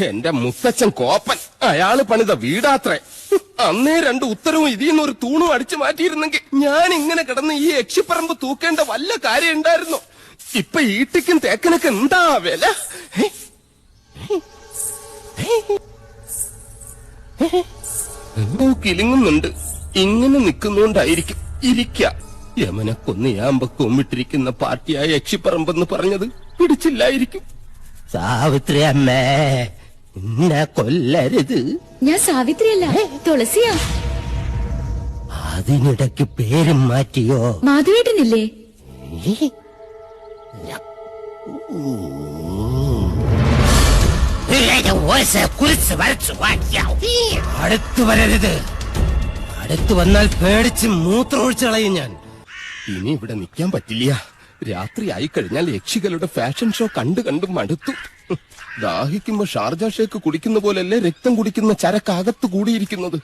എന്റെ മുത്തച്ഛൻ കോപ്പൻ, അയാള് പണിത വീടാത്രേ. അന്നേ 2 ഉത്തരവും ഇതിന്ന് ഒരു തൂണും അടിച്ചു മാറ്റിയിരുന്നെങ്കിൽ ഞാൻ ഇങ്ങനെ കിടന്ന് ഈ യക്ഷിപ്പറമ്പ് തൂക്കേണ്ട വല്ല കാര്യം ഉണ്ടായിരുന്നു. ഇപ്പൊ ഈട്ടിക്കും തേക്കനൊക്കെ എന്താ വില? കിലുങ്ങുന്നുണ്ട്. ഇങ്ങനെ നിൽക്കുന്നോണ്ടായിരിക്കും ഇരിക്ക. യമനെ കൊന്നിയാമ്പ കൊമ്മിട്ടിരിക്കുന്ന പാർട്ടിയായ യക്ഷിപ്പറമ്പെന്ന് പറഞ്ഞത് പിടിച്ചില്ലായിരിക്കും. സാവിത്രി അമ്മേ, എന്നെ കൊല്ലരുത്. ഞാൻ സാവിത്രിയല്ല, തുളസിയാ. അതിനിടയ്ക്ക് പേരും മാറ്റിയോ? മാധവേട്ടനില്ലേ? അടുത്തു വരരുത്. അടുത്തു വന്നാൽ പേടിച്ച് മൂത്രമൊഴിച്ചു കളയും ഞാൻ. ഇനി ഇവിടെ നിൽക്കാൻ പറ്റില്ല. രാത്രി ആയിക്കഴിഞ്ഞാൽ യക്ഷികളുടെ ഫാഷൻ ഷോ കണ്ടു മടുത്തു. ദാഹിക്കുമ്പോ ഷാർജ ഷേക്ക് കുടിക്കുന്ന പോലല്ലേ രക്തം കുടിക്കുന്ന ചരക്കകത്ത് കൂടിയിരിക്കുന്നത്.